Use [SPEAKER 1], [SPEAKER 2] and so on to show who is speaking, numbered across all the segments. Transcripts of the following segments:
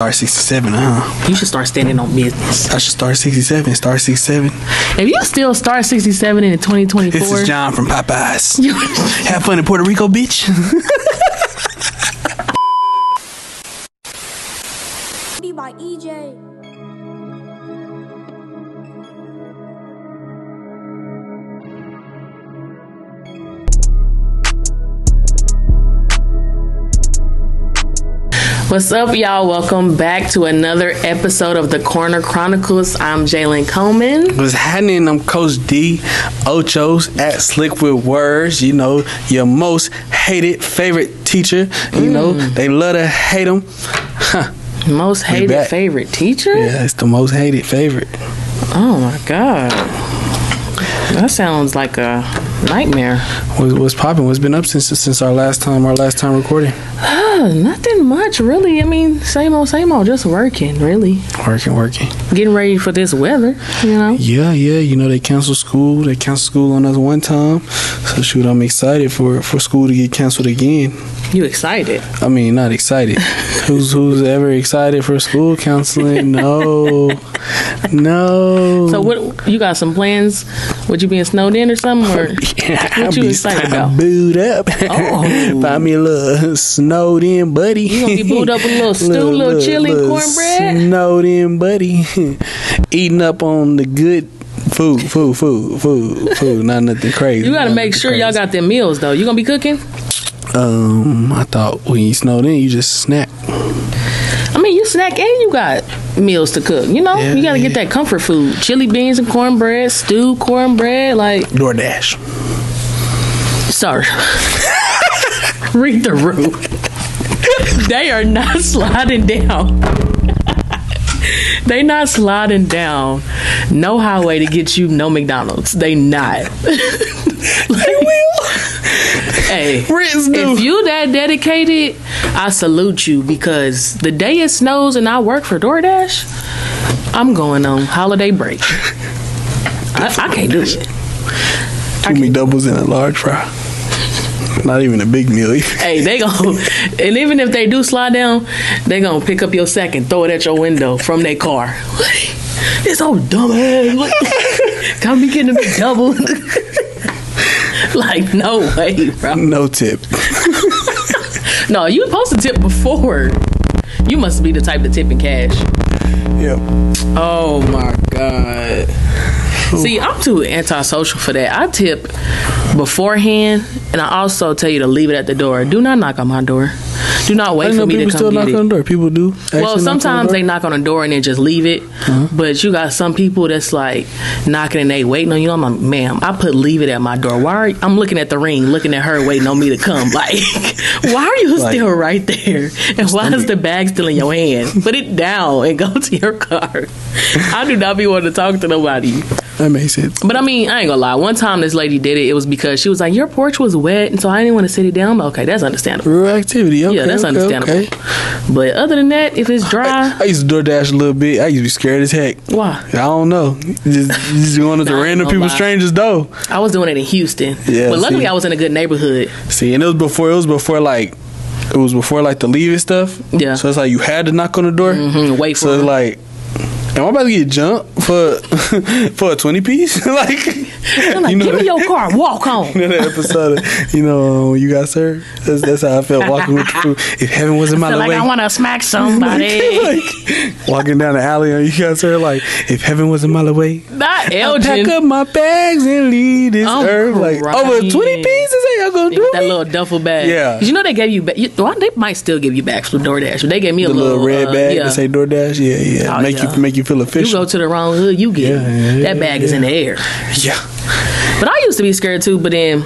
[SPEAKER 1] Start 67, huh?
[SPEAKER 2] You should start standing on business.
[SPEAKER 1] I should start 67. Start 67.
[SPEAKER 2] If you still start 67 in 2024.
[SPEAKER 1] This is John from Popeyes. Have fun in Puerto Rico, bitch.
[SPEAKER 3] By EJ.
[SPEAKER 2] What's up, y'all? Welcome back to another episode of the Chronicles. I'm Jaelyn Coleman.
[SPEAKER 1] What's happening? I'm Coach D. Ochos at Slick with Words. You know, your most hated favorite teacher. You know, they love to hate him.
[SPEAKER 2] Most hated favorite teacher?
[SPEAKER 1] Yeah, it's the most hated favorite.
[SPEAKER 2] Oh my God. That sounds like a nightmare.
[SPEAKER 1] What's popping? What's been up since our last time recording?
[SPEAKER 2] Nothing much, really. I mean, same old, just working, really.
[SPEAKER 1] Working.
[SPEAKER 2] Getting ready for this weather, you know?
[SPEAKER 1] Yeah. You know, they canceled school. They canceled school on us one time. So, shoot, I'm excited for school to get canceled again.
[SPEAKER 2] You excited?
[SPEAKER 1] I mean, not excited. Who's ever excited for school counseling? No.
[SPEAKER 2] So what? You got some plans? Would you being snowed in or something? Or what you excited about?
[SPEAKER 1] Booed up.
[SPEAKER 2] Oh.
[SPEAKER 1] Find me a little snowed in buddy.
[SPEAKER 2] You gonna be booed up with a little stew, little chili, cornbread?
[SPEAKER 1] Snowed in buddy. Eating up on the good food. Not nothing crazy.
[SPEAKER 2] You gotta make sure y'all got them meals though. You gonna be cooking?
[SPEAKER 1] I thought when you snowed in, you just snack.
[SPEAKER 2] I mean, you snack and you got meals to cook. You know, you gotta get that comfort food: chili beans and cornbread, stew, cornbread, like
[SPEAKER 1] DoorDash.
[SPEAKER 2] Sorry, read the room. They are not sliding down. They not sliding down no highway to get you no McDonald's. They not.
[SPEAKER 1] They will.
[SPEAKER 2] Hey, if you that dedicated, I salute you, because the day it snows and I work for DoorDash, I'm going on holiday break. I can't do it.
[SPEAKER 1] 2 McDoubles and a large fry. Not even a big meal.
[SPEAKER 2] Hey, they gon' and even if they do slide down, they gonna pick up your sack and throw it at your window from their car. This old dumbass. Come be getting a McDouble. Like, no way, bro.
[SPEAKER 1] No tip.
[SPEAKER 2] No, you supposed to tip before. You must be the type to tip in cash.
[SPEAKER 1] Yep.
[SPEAKER 2] Oh my God. See, I'm too antisocial for that. I tip beforehand, and I also tell you to leave it at the door. Do not knock on my door. Do not wait for me to come get it.
[SPEAKER 1] People still knock on the door. People do.
[SPEAKER 2] Well, sometimes they knock on the door and then just leave it. But you got some people that's like knocking and they waiting on you. I'm like, ma'am, I put leave it at my door. I'm looking at the ring, looking at her, waiting on me to come. Like, why are you still right there? And why is the bag still in your hand? Put it down and go to your car. I do not be wanting to talk to nobody.
[SPEAKER 1] That makes sense.
[SPEAKER 2] But I mean, I ain't gonna lie. One time this lady did it. It was because she was like, your porch was wet, and so I didn't want to sit it down. Okay, that's understandable.
[SPEAKER 1] Real activity. Okay,
[SPEAKER 2] yeah, that's understandable. Okay. But other than that, if it's dry,
[SPEAKER 1] I used to DoorDash a little bit. I used to be scared as heck.
[SPEAKER 2] Why?
[SPEAKER 1] I don't know. Just going up to random people, strangers though.
[SPEAKER 2] I was doing it in Houston.
[SPEAKER 1] Yeah,
[SPEAKER 2] but luckily I was in a good neighborhood.
[SPEAKER 1] See, and it was before like the leave it stuff.
[SPEAKER 2] Yeah.
[SPEAKER 1] So it's like you had to knock on the door.
[SPEAKER 2] Wait for it.
[SPEAKER 1] So it's like, am I about to get jumped for a 20 piece? Like,
[SPEAKER 2] give me your car, walk home.
[SPEAKER 1] You know that episode of, you got served? That's how I felt walking with the food. If heaven was in my way.
[SPEAKER 2] Like, I want to smack somebody.
[SPEAKER 1] Like, walking down the alley on you got served, like, if heaven was in my way.
[SPEAKER 2] Not Elgin.
[SPEAKER 1] I'll pack up my bags and leave this earth. Like, over 20 pieces, ain't y'all gonna do
[SPEAKER 2] that little duffel bag.
[SPEAKER 1] Yeah.
[SPEAKER 2] You know they gave you, they might still give you bags for DoorDash. But they gave me a
[SPEAKER 1] little red bag that say DoorDash. Yeah.
[SPEAKER 2] Oh,
[SPEAKER 1] make you feel official.
[SPEAKER 2] You go to the wrong hood, you get that bag is in the air.
[SPEAKER 1] Yeah.
[SPEAKER 2] But I used to be scared too, but then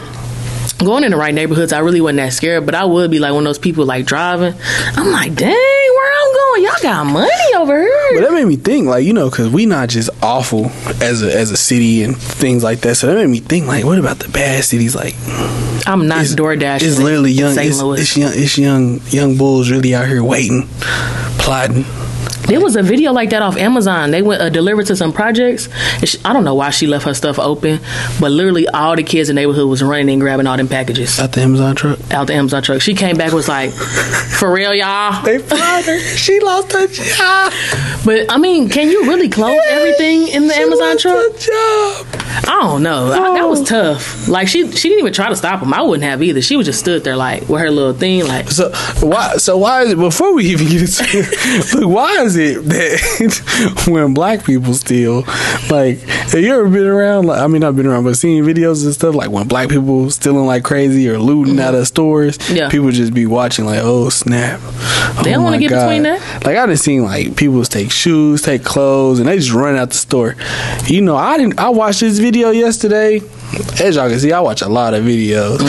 [SPEAKER 2] going in the right neighborhoods, I really wasn't that scared. But I would be like one of those people like driving. I'm like, dang, where I'm going? Y'all got money over here.
[SPEAKER 1] But that made me think, like, you know, because we not just awful as a city and things like that. So that made me think, like, what about the bad cities? Like,
[SPEAKER 2] I'm not DoorDash.
[SPEAKER 1] It's literally young.
[SPEAKER 2] St. Louis.
[SPEAKER 1] It's young bulls really out here waiting, plotting.
[SPEAKER 2] There was a video like that off Amazon. They went delivered to some projects. And I don't know why she left her stuff open, but literally all the kids in the neighborhood was running and grabbing all them packages.
[SPEAKER 1] Out the Amazon truck?
[SPEAKER 2] Out the Amazon truck. She came back was like, for real, y'all?
[SPEAKER 1] They fired her. She lost her job.
[SPEAKER 2] But, I mean, can you really close everything in the Amazon truck?
[SPEAKER 1] Her job.
[SPEAKER 2] I don't know. That was tough. Like, she didn't even try to stop him. I wouldn't have either. She was just stood there, like, with her little thing, like.
[SPEAKER 1] So why is it, before we even get into it, look, why is it that when black people steal, like, have you ever been around, like, I mean, not been around, but seen videos and stuff, like, when black people stealing like crazy or looting out of stores, people just be watching, like, oh, snap.
[SPEAKER 2] They don't want to get between that.
[SPEAKER 1] Like, I done seen, like, people take shoes, take clothes, and they just run out the store. You know, I watched this video yesterday. As y'all can see, I watch a lot of videos.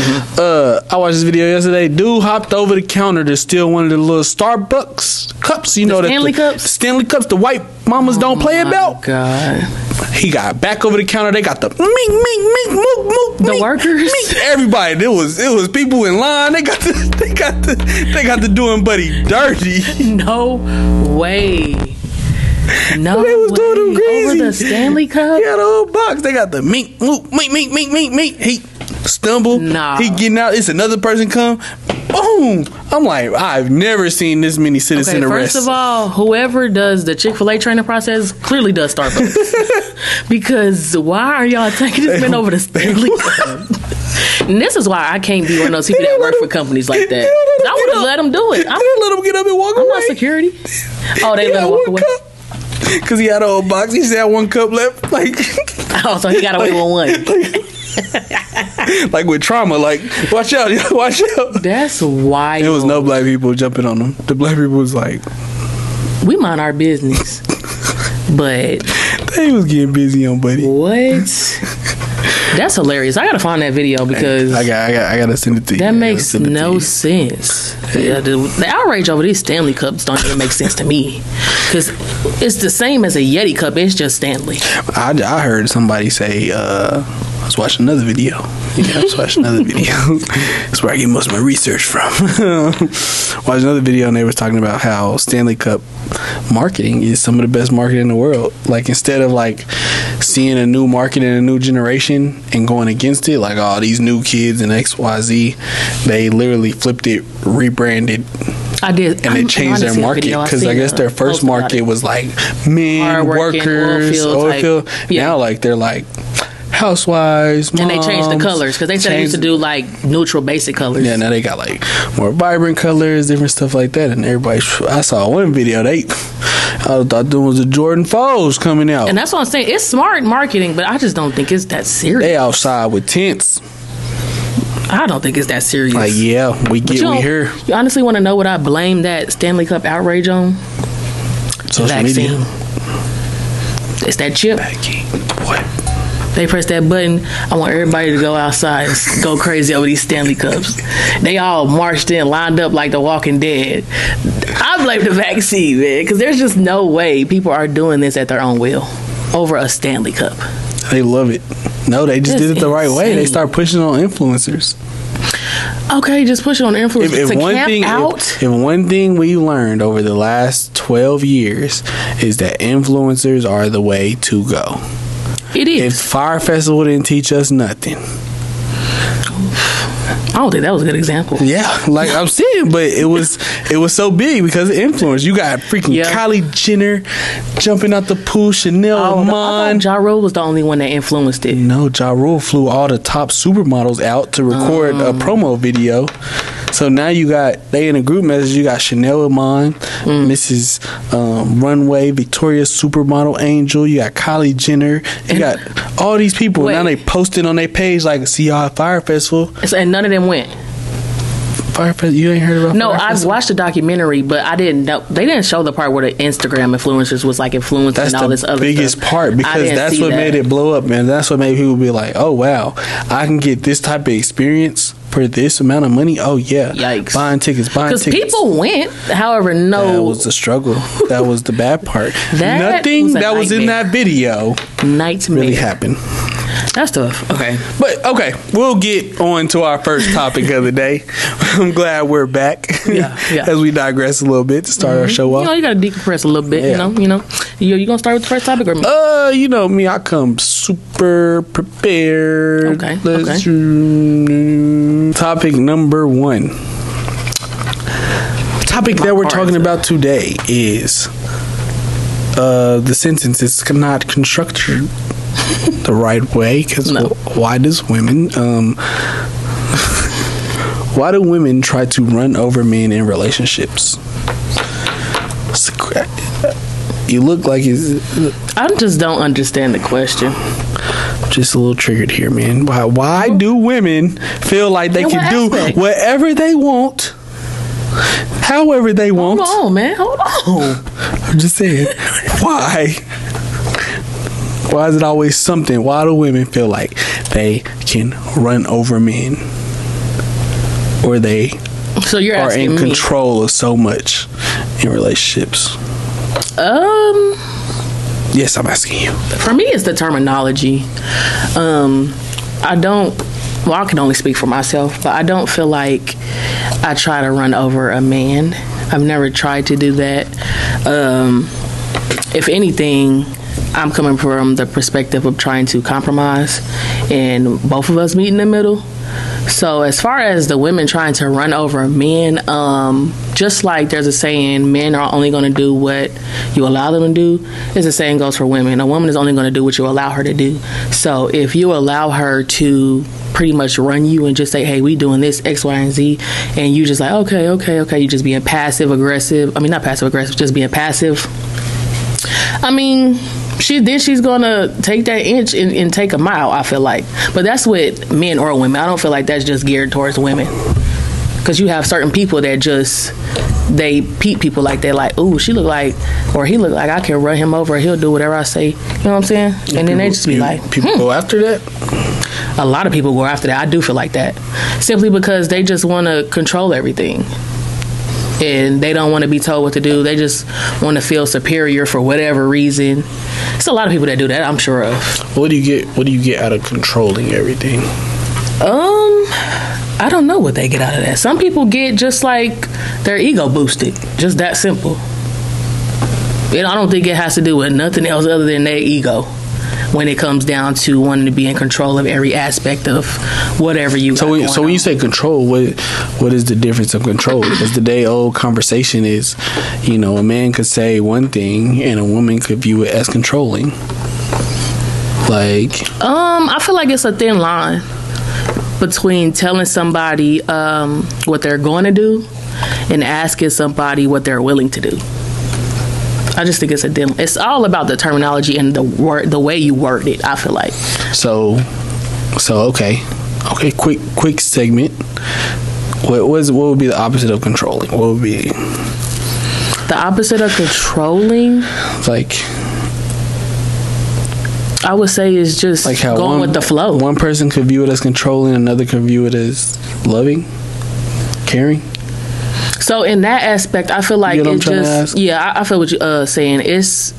[SPEAKER 1] I watched this video yesterday. Dude hopped over the counter to steal one of the little Starbucks cups. You know, the
[SPEAKER 2] Stanley cups?
[SPEAKER 1] The Stanley cups the white mamas don't play about.
[SPEAKER 2] God.
[SPEAKER 1] He got back over the counter. They got the mink,
[SPEAKER 2] the workers,
[SPEAKER 1] everybody. It was people in line. They got the doing buddy dirty.
[SPEAKER 2] No way. No,
[SPEAKER 1] they was doing them crazy
[SPEAKER 2] over the Stanley cup.
[SPEAKER 1] Yeah, the whole box. They got the mink. He stumbled.
[SPEAKER 2] Nah.
[SPEAKER 1] He getting out. It's another person come. Boom. I'm like, I've never seen this many citizen arrests.
[SPEAKER 2] First of all, whoever does the Chick-fil-A training process clearly does Starbucks. Because why are y'all taking this man over the Stanley cup? And this is why I can't be one of those people that work for companies like that. I would have let them do it.
[SPEAKER 1] They let him get up and walk away.
[SPEAKER 2] I'm not security. Oh, they let him walk away.
[SPEAKER 1] Because he had a whole box. He just had one cup left. Like,
[SPEAKER 2] oh, so he got away with one.
[SPEAKER 1] Like with trauma. Like, watch out.
[SPEAKER 2] That's wild.
[SPEAKER 1] There was no black people jumping on them. The black people was like,
[SPEAKER 2] we mind our business. But
[SPEAKER 1] they was getting busy on buddy.
[SPEAKER 2] What? That's hilarious. I gotta find that video because
[SPEAKER 1] I gotta send it to you.
[SPEAKER 2] That makes no sense. Yeah, the outrage over these Stanley cups don't even make sense to me because it's the same as a Yeti cup. It's just Stanley.
[SPEAKER 1] I heard somebody say I was watching another video. That's where I get most of my research from. Watched another video and they was talking about how Stanley Cup marketing is some of the best marketing in the world. Like, instead of like seeing a new market in a new generation and going against it, like all these new kids and XYZ, they literally flipped it, rebranded.
[SPEAKER 2] I did,
[SPEAKER 1] and they changed their market because I guess their first market was like men, workers, oil field. Yeah. Now, like, they're like housewives, moms,
[SPEAKER 2] and they changed the colors because they said they used to do like neutral, basic colors.
[SPEAKER 1] Yeah, now they got like more vibrant colors, different stuff like that. And everybody, I saw one video, I thought there was a Jordan 4s coming out,
[SPEAKER 2] and that's what I'm saying. It's smart marketing, but I just don't think it's that serious.
[SPEAKER 1] They outside with tents.
[SPEAKER 2] I don't think it's that serious.
[SPEAKER 1] Like, yeah, we here.
[SPEAKER 2] You honestly want to know what I blame that Stanley Cup outrage on?
[SPEAKER 1] Social
[SPEAKER 2] vaccine.
[SPEAKER 1] Media.
[SPEAKER 2] It's that chip.
[SPEAKER 1] What?
[SPEAKER 2] They press that button. I want everybody to go outside and go crazy over these Stanley Cups. They all marched in, lined up like the Walking Dead. I blame the vaccine, man, because there's just no way people are doing this at their own will over a Stanley Cup.
[SPEAKER 1] They love it. No, they just did it the right way. They start pushing on influencers.
[SPEAKER 2] Okay, just push it on influencers to camp out.
[SPEAKER 1] If one thing we learned over the last 12 years is that influencers are the way to go.
[SPEAKER 2] It is.
[SPEAKER 1] If Fire Festival didn't teach us nothing.
[SPEAKER 2] I don't think that was a good example.
[SPEAKER 1] Yeah, like I'm saying, but it was so big because of influence. You got freaking Kylie Jenner jumping out the pool, Chanel Iman.
[SPEAKER 2] I thought Ja Rule was the only one that influenced it.
[SPEAKER 1] No, Ja Rule flew all the top supermodels out to record a promo video. So now they in a group message. You got Chanel Iman, Mrs. Runway, Victoria's Supermodel Angel. You got Kylie Jenner. You got all these people. Now they posted on their page like, see y'all at Fire Festival.
[SPEAKER 2] And none of them went.
[SPEAKER 1] Fire Festival? You ain't heard about?
[SPEAKER 2] No,
[SPEAKER 1] Fire Festival?
[SPEAKER 2] I've watched the documentary, but I didn't know. They didn't show the part where the Instagram influencers was like influencing and all this other stuff.
[SPEAKER 1] That's the biggest part because that's what made it blow up, man. That's what made people be like, oh wow, I can get this type of experience for this amount of money. Oh yeah,
[SPEAKER 2] yikes!
[SPEAKER 1] Buying tickets.
[SPEAKER 2] Because people went. However,
[SPEAKER 1] that was the struggle. That was the bad part. Nothing that was in that video
[SPEAKER 2] nightmare
[SPEAKER 1] really happened.
[SPEAKER 2] That's tough. Okay.
[SPEAKER 1] But okay, we'll get on to our first topic of the day. I'm glad we're back.
[SPEAKER 2] Yeah.
[SPEAKER 1] As we digress a little bit to start our show off.
[SPEAKER 2] You gotta decompress a little bit.
[SPEAKER 1] Yeah.
[SPEAKER 2] You gonna start with the first topic or me?
[SPEAKER 1] You know me, I come super prepared.
[SPEAKER 2] Okay.
[SPEAKER 1] Topic number 1. Topic that we're talking about today is the sentence is not constructed the right way, because why do women try to run over men in relationships? You look like
[SPEAKER 2] I just don't understand the question.
[SPEAKER 1] Just a little triggered here, man. Why do women feel like they can do whatever they want, however they want?
[SPEAKER 2] Hold on, man. Hold on.
[SPEAKER 1] I'm just saying, why? Why is it always something? Why do women feel like they can run over men, or they are in control of so much in relationships? Yes, I'm asking you.
[SPEAKER 2] For me, it's the terminology. I can only speak for myself, but I don't feel like I try to run over a man. I've never tried to do that. If anything, I'm coming from the perspective of trying to compromise and both of us meet in the middle. So as far as the women trying to run over men, just like there's a saying, men are only going to do what you allow them to do, it's the same goes for women. A woman is only going to do what you allow her to do. So if you allow her to pretty much run you and just say, hey, we doing this X, Y, and Z, and you just like, okay, you just being passive aggressive. I mean, not passive aggressive, just being passive. I mean, she's gonna take that inch and take a mile, I feel like. But that's with men or women. I don't feel like that's just geared towards women, because you have certain people that they peep people like that, like, ooh, she look like, or he look like I can run him over, he'll do whatever I say. You know what I'm saying? And then they just be like,
[SPEAKER 1] people go after that.
[SPEAKER 2] A lot of people go after that. I do feel like that, simply because they just want to control everything. And they don't want to be told what to do. They just want to feel superior for whatever reason. It's a lot of people that do that, I'm sure of.
[SPEAKER 1] What do you get out of controlling everything?
[SPEAKER 2] I don't know what they get out of that. Some people get just like their ego boosted. Just that simple. I don't think it has to do with nothing else other than their ego when it comes down to wanting to be in control of every aspect of whatever you
[SPEAKER 1] So when you say control, what is the difference of control? Because the day-old conversation is, a man could say one thing and a woman could view it as controlling. Like,
[SPEAKER 2] I feel like it's a thin line between telling somebody what they're going to do and asking somebody what they're willing to do. I just think it's all about the terminology and the way you word it, I feel like.
[SPEAKER 1] So okay, quick segment. What would be the opposite of controlling? What would be
[SPEAKER 2] the opposite of controlling?
[SPEAKER 1] Like,
[SPEAKER 2] I would say is just like how going with the flow. One person could view it as controlling, another could view it as loving, caring. So in that aspect, I feel like it just, I feel what you're saying. It's,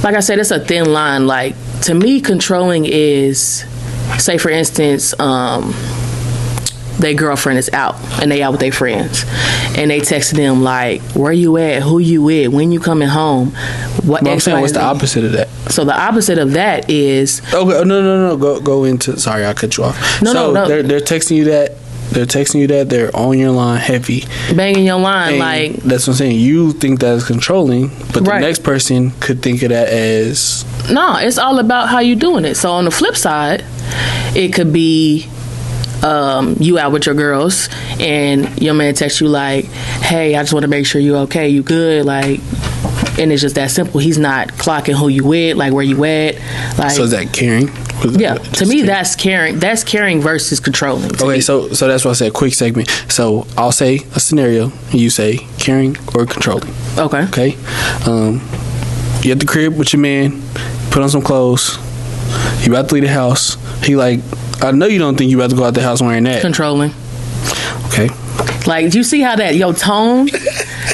[SPEAKER 2] like I said, it's a thin line. Like, to me, controlling is, say for instance, their girlfriend is out and they out with their friends and they texting them like, where you at, who you with, when you coming home, what.
[SPEAKER 1] I'm saying, what's the opposite of that?
[SPEAKER 2] So the opposite of that is,
[SPEAKER 1] no, go into, sorry, I cut you off. No. They're texting you that. They're texting you that. They're on your line heavy,
[SPEAKER 2] banging your line, and like,
[SPEAKER 1] that's what I'm saying. You think that is controlling, but the next person could think of that as,
[SPEAKER 2] no, it's all about how you doing it. So on the flip side, it could be you out with your girls and your man texts you like, hey, I just want to make sure you okay, you good, like, and it's just that simple. He's not clocking who you with, like where you at. Like,
[SPEAKER 1] so is that caring?
[SPEAKER 2] Yeah, to me, that's caring. That's caring versus controlling.
[SPEAKER 1] Okay, so that's why I said quick segment. So I'll say a scenario, and you say caring or controlling. Okay. You at the crib with your man, put on some clothes. You about to leave the house. He like, I know you don't think you about to go out the house wearing that.
[SPEAKER 2] Controlling.
[SPEAKER 1] Okay.
[SPEAKER 2] Like, you see how that your tone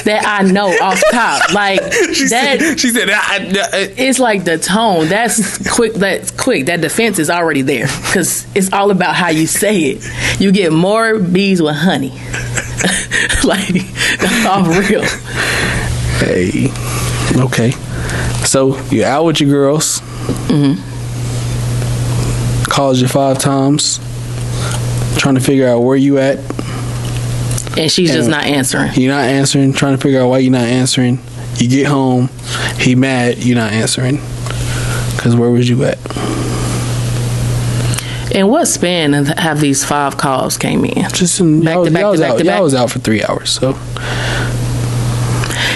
[SPEAKER 2] that I know off top. Like
[SPEAKER 1] She
[SPEAKER 2] that.
[SPEAKER 1] said
[SPEAKER 2] It's like the tone. That's quick. That's quick. That defense is already there because it's all about how you say it. You get more bees with honey. Like that's off real.
[SPEAKER 1] Hey, okay. So you're out with your girls. Calls you 5 times, trying to figure out where you at.
[SPEAKER 2] And she's just not answering.
[SPEAKER 1] You're not answering, trying to figure out why you're not answering. You get home, he mad, you're not answering. Because where was you at?
[SPEAKER 2] And what span have these 5 calls came in?
[SPEAKER 1] Just in,
[SPEAKER 2] Back to back to back to back?
[SPEAKER 1] I was out for 3 hours, so.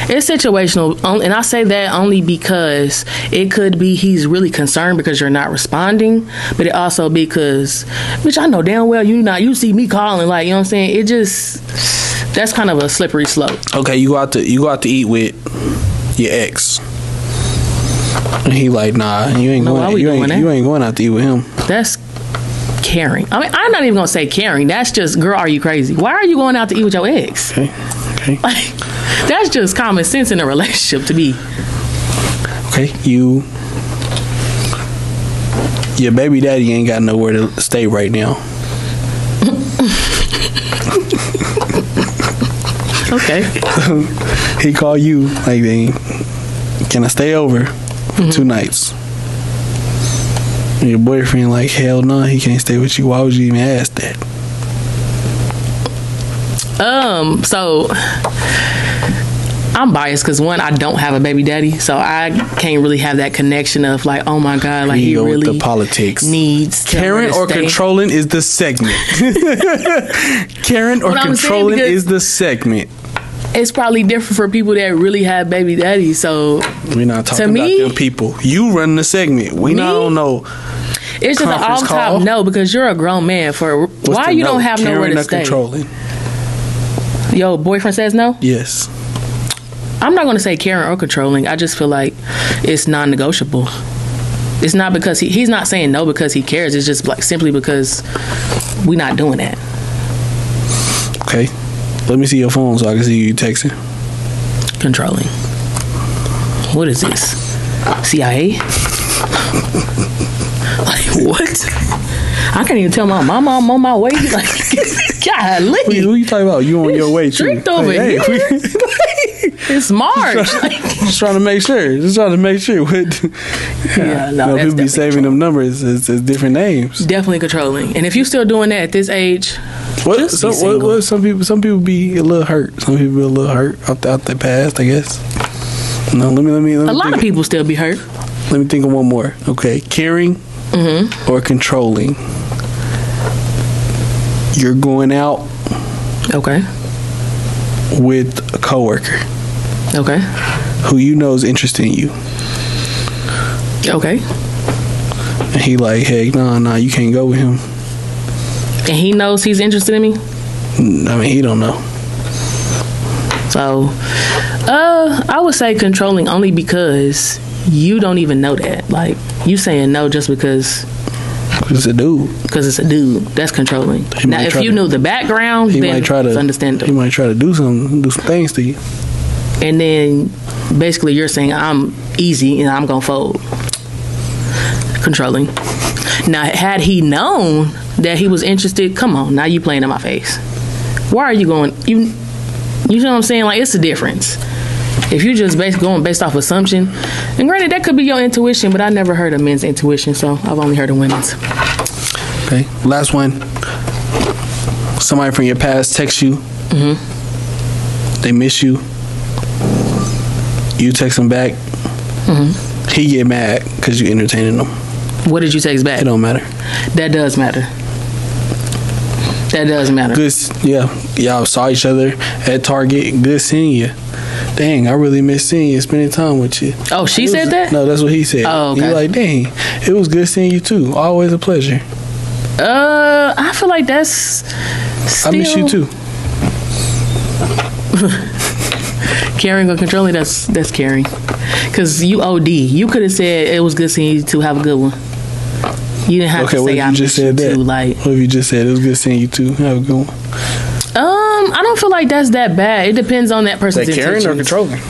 [SPEAKER 2] It's situational, and I say that only because it could be he's really concerned because you're not responding, but it also because, which I know damn well you see me calling, like, you know what I'm saying? It just, that's kind of a slippery slope.
[SPEAKER 1] Okay, you go out to eat with your ex, and he like, nah, you ain't going out to eat with him.
[SPEAKER 2] That's caring. I mean, I'm not even gonna say caring. That's just, girl, are you crazy? Why are you going out to eat with your ex?
[SPEAKER 1] Okay.
[SPEAKER 2] Like, that's just common sense in a relationship to me.
[SPEAKER 1] Okay, your baby daddy ain't got nowhere to stay right now.
[SPEAKER 2] Okay.
[SPEAKER 1] He called you like, can I stay over for 2 nights? And your boyfriend like, hell no, he can't stay with you. Why would you even ask that?
[SPEAKER 2] So I'm biased because one, I don't have a baby daddy, so I can't really have that connection of like, oh my god, like he really
[SPEAKER 1] with the politics.
[SPEAKER 2] Needs
[SPEAKER 1] Karen or
[SPEAKER 2] stay.
[SPEAKER 1] controlling is the segment. Karen or controlling is the segment.
[SPEAKER 2] It's probably different for people that really have baby daddies. So
[SPEAKER 1] we're not talking about them people. You run the segment. We not on no.
[SPEAKER 2] It's just an off top no because you're a grown man. Why you don't have nowhere to stay? Controlling. Yo, boyfriend says no?
[SPEAKER 1] Yes.
[SPEAKER 2] I'm not going to say caring or controlling. I just feel like it's non-negotiable. It's not because he's not saying no because he cares. It's just like simply because we're not doing that.
[SPEAKER 1] Okay. Let me see your phone so I can see you texting.
[SPEAKER 2] Controlling. What is this? CIA? Like, what? I can't even tell my mom I'm on my way. Like, golly.
[SPEAKER 1] Who you talking about? You on your way, too?
[SPEAKER 2] Strict over here. It's March.
[SPEAKER 1] Just trying to make sure.
[SPEAKER 2] Yeah, no,
[SPEAKER 1] people be saving them numbers as different names.
[SPEAKER 2] Definitely controlling. And if you're still doing that at this age,
[SPEAKER 1] some people be a little hurt. Some people be a little hurt out their past, I guess. No, let me.
[SPEAKER 2] A lot of people still be hurt.
[SPEAKER 1] Let me think of one more. Okay, caring or controlling. You're going out.
[SPEAKER 2] Okay.
[SPEAKER 1] With a coworker.
[SPEAKER 2] Okay.
[SPEAKER 1] Who you know is interested in you.
[SPEAKER 2] Okay.
[SPEAKER 1] And he like, hey, nah, you can't go with him.
[SPEAKER 2] And he knows he's interested in me?
[SPEAKER 1] I mean, he don't know.
[SPEAKER 2] So, I would say controlling only because you don't even know that. Like, you saying no just because
[SPEAKER 1] it's a dude.
[SPEAKER 2] Because it's a dude. That's controlling. Now, if you knew the background, then it's understandable.
[SPEAKER 1] He might try to do some things to you.
[SPEAKER 2] And then, basically, you're saying, I'm easy and I'm going to fold. Controlling. Now, had he known that he was interested, come on, now you playing in my face. Why are you going? You know what I'm saying? Like, it's a difference. If you just going based off assumption, and granted, that could be your intuition, but I never heard of men's intuition, so I've only heard of women's.
[SPEAKER 1] Okay, last one. Somebody from your past texts you. They miss you. You text them back. He get mad because you entertaining them.
[SPEAKER 2] What did you text back?
[SPEAKER 1] It don't matter.
[SPEAKER 2] That does matter. That does matter.
[SPEAKER 1] Good, yeah. Y'all saw each other at Target. Good seeing you. Dang, I really miss seeing you, spending time with you.
[SPEAKER 2] Oh, she said that?
[SPEAKER 1] No, that's what he said.
[SPEAKER 2] Oh, okay.
[SPEAKER 1] He like, dang, it was good seeing you too. Always a pleasure.
[SPEAKER 2] I feel like that's still...
[SPEAKER 1] I miss you too.
[SPEAKER 2] Caring or controlling, that's caring. Because you OD. You could have said it was good seeing you too. Have a good one. You didn't have to say I miss you too. Like,
[SPEAKER 1] what if you just said it was good seeing you too? Have a good one.
[SPEAKER 2] I don't feel like that's that bad. It depends on that person's
[SPEAKER 1] caring or
[SPEAKER 2] intentions.
[SPEAKER 1] controlling?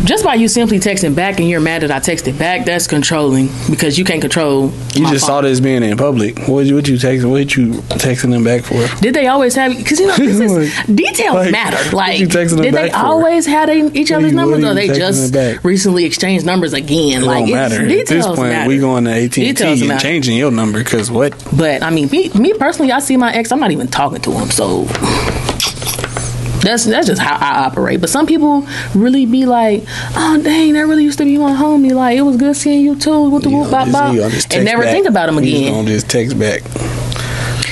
[SPEAKER 2] Just by you simply texting back and you're mad that I texted back, that's controlling because you can't control.
[SPEAKER 1] You just saw this being in public. What did you texting them back for?
[SPEAKER 2] Did they always have? Because you know, this is, details matter. Like,
[SPEAKER 1] you texting them
[SPEAKER 2] did they
[SPEAKER 1] back for?
[SPEAKER 2] always have each other's numbers, or they
[SPEAKER 1] texting
[SPEAKER 2] just
[SPEAKER 1] them back?
[SPEAKER 2] recently exchanged numbers again?
[SPEAKER 1] It
[SPEAKER 2] Like,
[SPEAKER 1] don't matter. At this point,
[SPEAKER 2] matter.
[SPEAKER 1] we going to AT&T
[SPEAKER 2] Details
[SPEAKER 1] and
[SPEAKER 2] matter.
[SPEAKER 1] changing your number because what?
[SPEAKER 2] But I mean, me personally, I see my ex. I'm not even talking to him, so. That's just how I operate. But some people really be like, oh, dang, that really used to be my homie. Like, it was good seeing you too. With the whoop, bop, bop. And never think about him again.
[SPEAKER 1] You don't just text back.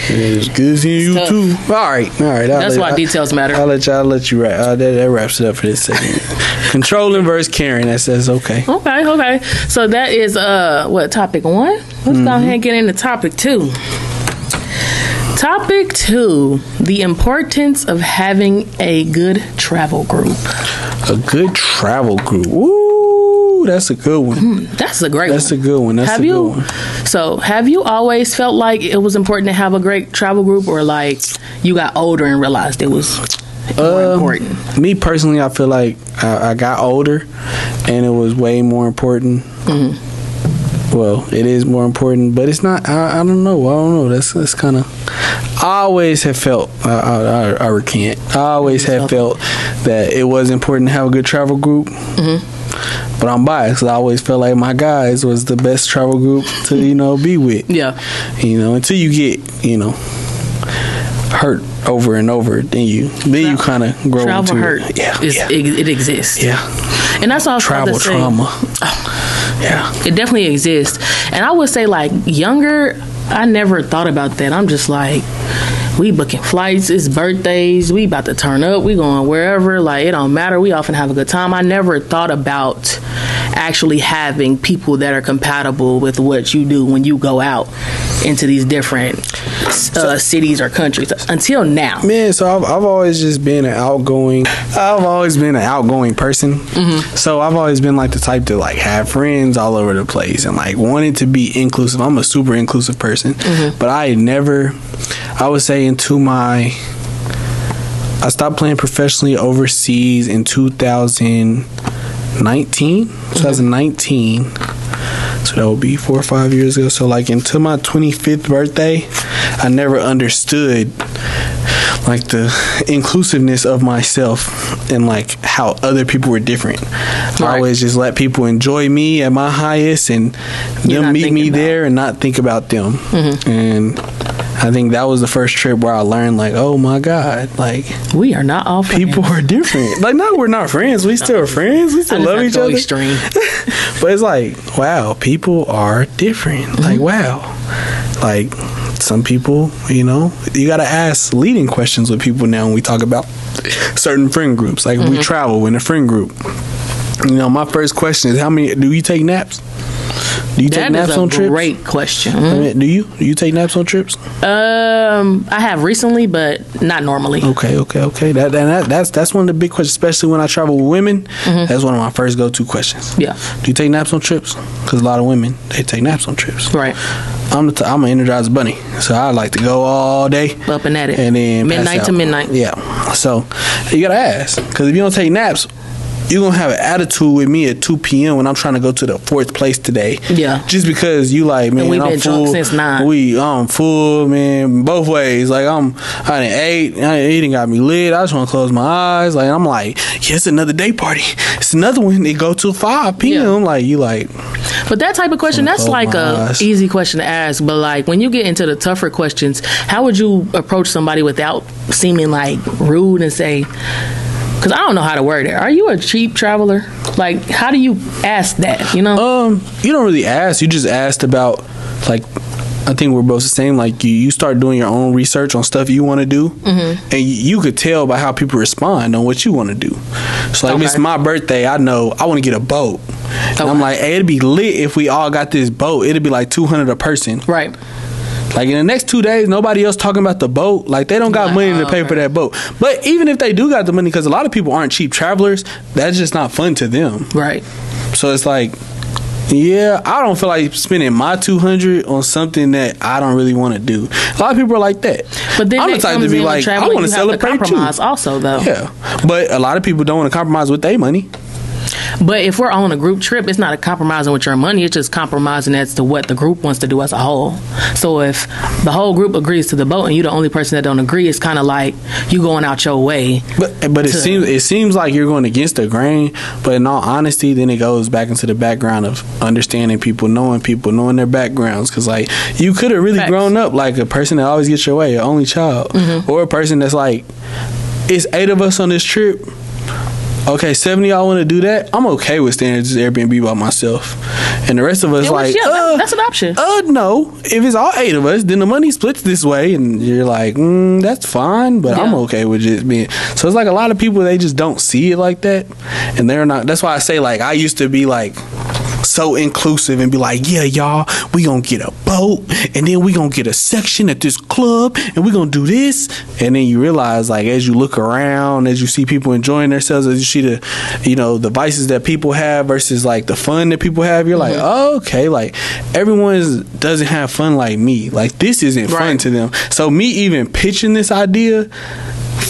[SPEAKER 1] It was good seeing you too. All right.
[SPEAKER 2] That's why details matter.
[SPEAKER 1] I'll let you wrap. That wraps it up for this segment. Controlling versus caring. That's okay.
[SPEAKER 2] Okay. So that is, what, topic 1? Let's go ahead and get into topic 2. Topic 2, the importance of having a good travel group.
[SPEAKER 1] A good travel group. Ooh, that's a good one.
[SPEAKER 2] That's a great one.
[SPEAKER 1] That's a good one.
[SPEAKER 2] So, have you always felt like it was important to have a great travel group, or like you got older and realized it was more important?
[SPEAKER 1] Me personally, I feel like I got older and it was way more important. Well, it is more important, but it's not. I don't know. That's kind of. I always have felt. I recant. I always have felt that it was important to have a good travel group. But I'm biased. I always felt like my guys was the best travel group to be with.
[SPEAKER 2] Yeah.
[SPEAKER 1] Until you get hurt over and over, then you kind of grow
[SPEAKER 2] travel
[SPEAKER 1] into
[SPEAKER 2] hurt.
[SPEAKER 1] It. Yeah.
[SPEAKER 2] It exists.
[SPEAKER 1] Yeah.
[SPEAKER 2] And that's all
[SPEAKER 1] travel trauma. Yeah.
[SPEAKER 2] It definitely exists. And I would say, like, younger, I never thought about that. I'm just like, we booking flights, it's birthdays, we about to turn up, we going wherever, like, it don't matter, we often have a good time. I never thought about actually having people that are compatible with what you do when you go out into these different cities or countries until now.
[SPEAKER 1] Man, so I've always just been an outgoing person. So I've always been like the type to like have friends all over the place and like wanted to be inclusive. I'm a super inclusive person, but I would say I stopped playing professionally overseas in 2019. So that would be 4 or 5 years ago. So like until my 25th birthday, I never understood like the inclusiveness of myself and like how other people were different. Right. I always just let people enjoy me at my highest and them meet me there and not think about them. And I think that was the first trip where I learned, like, oh my God, like,
[SPEAKER 2] we are not all friends.
[SPEAKER 1] People are different. Like, no, we're not friends. We still are friends. We still love each other.
[SPEAKER 2] Extreme.
[SPEAKER 1] But it's like, wow, people are different. Like, wow. Like, some people, you got to ask leading questions with people now when we talk about certain friend groups. Like, we travel in a friend group. My first question is, do you take naps? Do you take naps on trips? That is a
[SPEAKER 2] great question.
[SPEAKER 1] I mean, do you take naps on trips?
[SPEAKER 2] I have recently, but not normally.
[SPEAKER 1] Okay. That's one of the big questions, especially when I travel with women. That's one of my first go-to questions. Yeah. Do you take naps on trips? Because a lot of women, they take naps on trips.
[SPEAKER 2] Right.
[SPEAKER 1] I'm an Energizer bunny, so I like to go all day.
[SPEAKER 2] Up and at it.
[SPEAKER 1] And then
[SPEAKER 2] midnight to midnight.
[SPEAKER 1] Yeah. So you got to ask, because if you don't take naps, you're going to have an attitude with me at 2 p.m. when I'm trying to go to the 4th place today. Yeah. Just because you like, man,
[SPEAKER 2] we've been
[SPEAKER 1] I'm full.
[SPEAKER 2] Drunk since 9.
[SPEAKER 1] I'm full, man, both ways. Like, I done ate. It done got me lit. I just want to close my eyes. Like, I'm like, yeah, it's another day party. It's another one. They go till 5 p.m. Yeah. Like, you like.
[SPEAKER 2] But that type of question, that's like a easy question to ask. But like, when you get into the tougher questions, how would you approach somebody without seeming like rude and say, because I don't know how to word it. Are you a cheap traveler? Like, how do you ask that, You don't
[SPEAKER 1] really ask. You just asked about, like, I think we're both the same. Like, you start doing your own research on stuff you want to do. And you could tell by how people respond on what you want to do. So, like, if it's my birthday, I know I want to get a boat. And I'm like, hey, it'd be lit if we all got this boat. It'd be like $200 a person. Right. Like, in the next 2 days, nobody else talking about the boat. Like, they don't got money to pay for that boat. But even if they do got the money, because a lot of people aren't cheap travelers, that's just not fun to them. Right. So it's like, Yeah, I don't feel like spending my $200 on something that I don't really want to do. A lot of people are like that.
[SPEAKER 2] But then
[SPEAKER 1] I'm the type to be like, I want to celebrate too.
[SPEAKER 2] Also, though.
[SPEAKER 1] Yeah, but a lot of people don't want to compromise with their money.
[SPEAKER 2] But if we're on a group trip, it's not a compromising with your money. It's just compromising as to what the group wants to do as a whole. So if the whole group agrees to the boat and you're the only person that don't agree, it's kind of like you going out your way.
[SPEAKER 1] But it seems like you're going against the grain. But in all honesty, then it goes back into the background of understanding people, knowing their backgrounds. Because like you could have really grown up like a person that always gets your way, your only child, or a person that's like, it's 8 of us on this trip. Okay, 7 of y'all want to do that? I'm okay with staying at this Airbnb by myself. And the rest of us
[SPEAKER 2] that's an option.
[SPEAKER 1] No. If it's all 8 of us, then the money splits this way. And you're like, that's fine, but I'm okay with just being. So it's like a lot of people, they just don't see it like that. And they're not. That's why I say, like, I used to be like so inclusive and be like, yeah, y'all, we gonna get a boat and then we gonna get a section at this club and we gonna do this. And then you realize, like, as you look around, as you see people enjoying themselves, as you see the vices that people have versus like the fun that people have, you're like, oh, okay, like everyone doesn't have fun like me. Like this isn't fun to them. So me even pitching this idea